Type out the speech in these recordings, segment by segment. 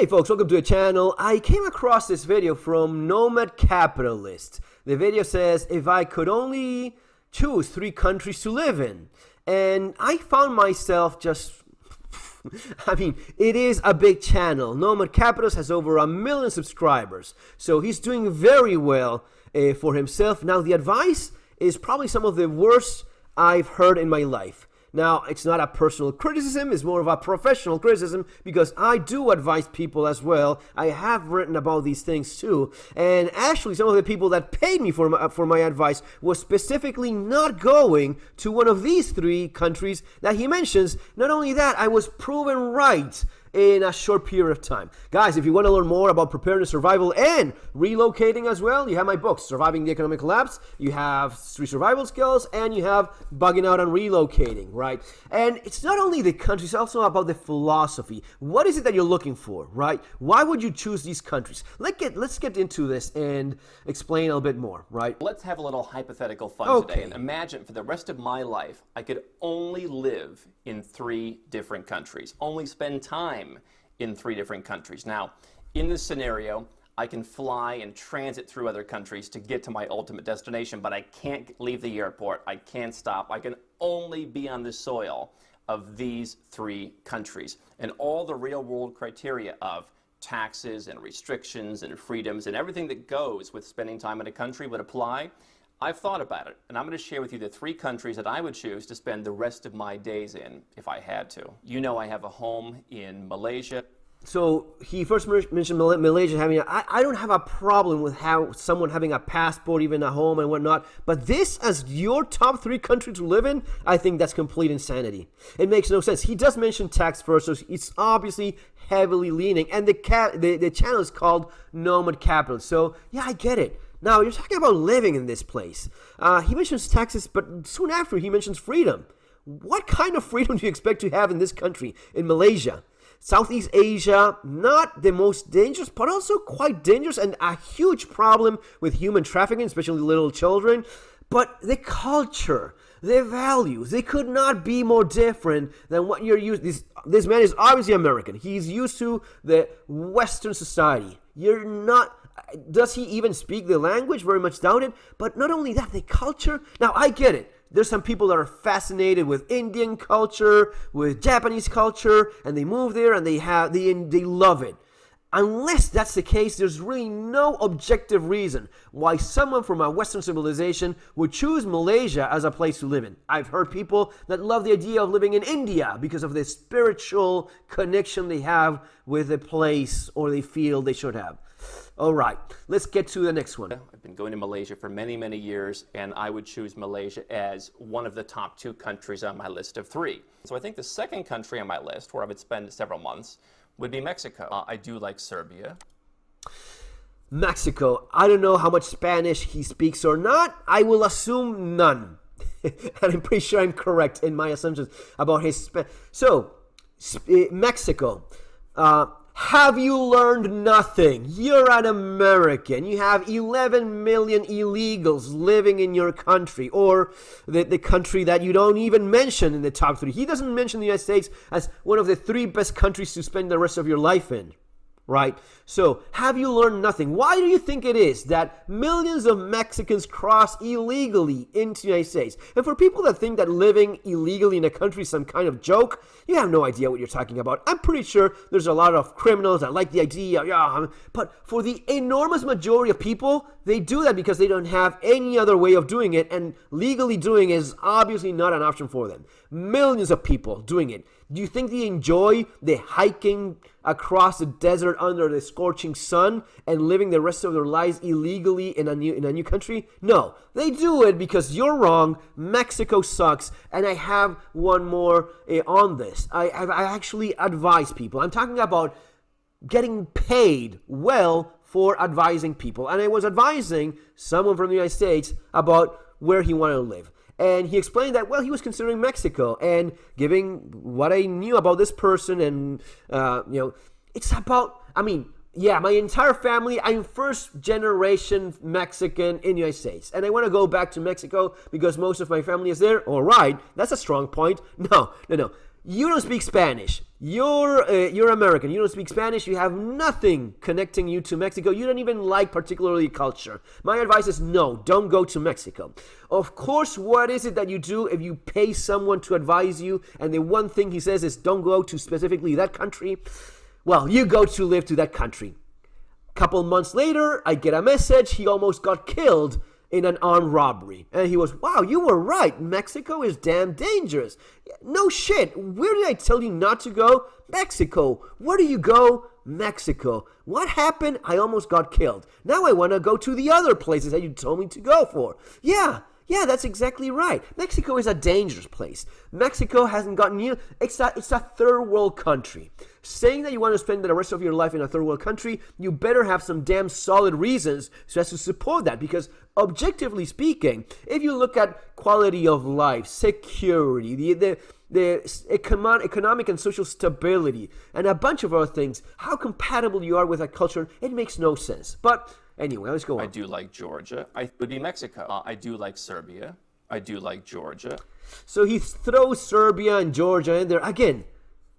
Hey folks, welcome to the channel. I came across this video from Nomad Capitalist. The video says, if I could only choose 3 countries to live in. And I found myself just, it is a big channel. Nomad Capitalist has over 1 million subscribers. So he's doing very well for himself. Now the advice is probably some of the worst I've heard in my life. Now, it's not a personal criticism, it's more of a professional criticism because I do advise people as well. I have written about these things too. And actually, some of the people that paid me for my advice was specifically not going to one of these 3 countries that he mentions. Not only that, I was proven right in a short period of time. Guys, if you want to learn more about preparedness, survival, and relocating as well, you have my books, Surviving the Economic Collapse, you have 3 survival skills, and you have Bugging Out on Relocating, right? And it's not only the countries, it's also about the philosophy. What is it that you're looking for, right? Why would you choose these countries? Let's get into this and explain a little bit more, right? Let's have a little hypothetical fun today. And imagine for the rest of my life, I could only live in 3 different countries, only spend time in 3 different countries. Now, in this scenario, I can fly and transit through other countries to get to my ultimate destination, but I can't leave the airport. I can't stop. I can only be on the soil of these 3 countries. And all the real-world criteria of taxes and restrictions and freedoms and everything that goes with spending time in a country would apply. I've thought about it, and I'm going to share with you the 3 countries that I would choose to spend the rest of my days in if I had to. You know I have a home in Malaysia. So he first mentioned Malaysia having I don't have a problem with how someone having a passport, even a home and whatnot, but this as your top 3 country to live in, I think that's complete insanity. It makes no sense. He does mention tax first, so it's obviously heavily leaning, and the channel is called Nomad Capital. So yeah, I get it. Now, you're talking about living in this place. He mentions taxes, but soon after he mentions freedom. What kind of freedom do you expect to have in this country, in Malaysia? Southeast Asia, not the most dangerous, but also quite dangerous and a huge problem with human trafficking, especially little children. But the culture, the values, they could not be more different than what you're used to. This man is obviously American. He's used to the Western society. You're not... Does he even speak the language? Very much doubt it. But not only that, the culture. Now, I get it. There's some people that are fascinated with Indian culture, with Japanese culture, and they move there and they love it. Unless that's the case, there's really no objective reason why someone from a Western civilization would choose Malaysia as a place to live in. I've heard people that love the idea of living in India because of the spiritual connection they have with the place or they feel they should have. All right, let's get to the next one. I've been going to Malaysia for many, many years, and I would choose Malaysia as one of the top 2 countries on my list of 3. So I think the second country on my list, where I would spend several months, would be Mexico. I do like Serbia. Mexico. I don't know how much Spanish he speaks or not. I will assume none. And I'm pretty sure I'm correct in my assumptions about his Spanish. So, Mexico. Have you learned nothing? You're an American. You have 11 million illegals living in your country, or the country that you don't even mention in the top 3. He doesn't mention the United States as one of the 3 best countries to spend the rest of your life in, right? So, have you learned nothing? Why do you think it is that millions of Mexicans cross illegally into the United States? And for people that think that living illegally in a country is some kind of joke, you have no idea what you're talking about. I'm pretty sure there's a lot of criminals that like the idea, but for the enormous majority of people, they do that because they don't have any other way of doing it, and legally doing is obviously not an option for them. Millions of people doing it. Do you think they enjoy the hiking across the desert under the scorching sun and living the rest of their lives illegally in a new country? No, they do it because you're wrong. Mexico sucks. And I have one more on this. I actually advise people. I'm talking about getting paid well for advising people. And I was advising someone from the United States about where he wanted to live. And he explained that, well, he was considering Mexico, and giving what I knew about this person, and, it's about, yeah, my entire family, I'm first generation Mexican in the United States, and I want to go back to Mexico because most of my family is there. All right, that's a strong point. No. you don't speak Spanish. You're American. You don't speak Spanish. You have nothing connecting you to Mexico. You don't even like particularly culture. My advice is no, don't go to Mexico. Of course, what is it that you do if you pay someone to advise you and the one thing he says is don't go to specifically that country? Well, you go to live to that country. Couple months later, I get a message. He almost got killed in an armed robbery. And he was, wow, you were right. Mexico is damn dangerous. No shit. Where did I tell you not to go? Mexico. Where do you go? Mexico. What happened? I almost got killed. Now I want to go to the other places that you told me to go for. Yeah, that's exactly right. Mexico is a dangerous place. Mexico hasn't gotten you. It's a third world country. Saying that you want to spend the rest of your life in a third world country, you better have some damn solid reasons so as to support that. Because objectively speaking, if you look at quality of life, security, the economic and social stability, and a bunch of other things, how compatible you are with that culture, it makes no sense. But anyway, let's go on. I do like Georgia. I would be Mexico. I do like Serbia. I do like Georgia. So he throws Serbia and Georgia in there. Again,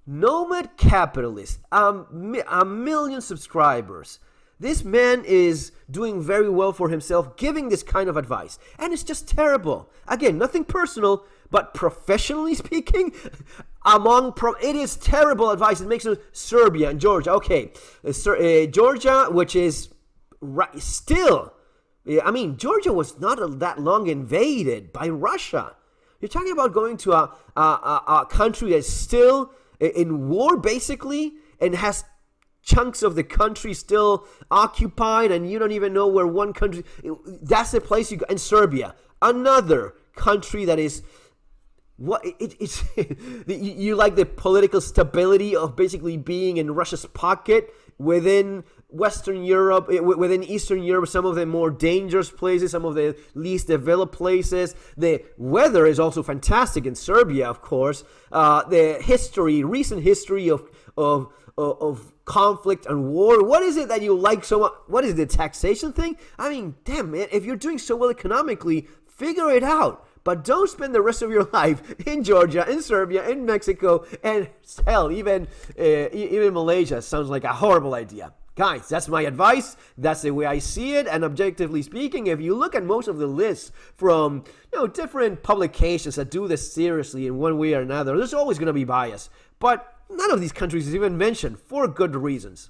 nomad capitalist, a million subscribers. This man is doing very well for himself, giving this kind of advice. And it's just terrible. Again, nothing personal, but professionally speaking, it is terrible advice. It makes no Serbia and Georgia. Okay, Georgia, which is still, I mean, Georgia was not that long invaded by Russia. You're talking about going to a country that's still in war, basically, and has chunks of the country still occupied, and you don't even know where one country. That's the place you go. And Serbia, another country that is. What it's you like the political stability of basically being in Russia's pocket within Western Europe, within Eastern Europe, some of the more dangerous places, some of the least developed places. The weather is also fantastic in Serbia, of course. The recent history of conflict and war. What is it that you like so much? What is the taxation thing? I mean, damn man, if you're doing so well economically, figure it out. But don't spend the rest of your life in Georgia, in Serbia, in Mexico, and hell, even Malaysia sounds like a horrible idea. Guys, that's my advice. That's the way I see it. And objectively speaking, if you look at most of the lists from different publications that do this seriously in one way or another, there's always going to be bias. But none of these countries is even mentioned for good reasons.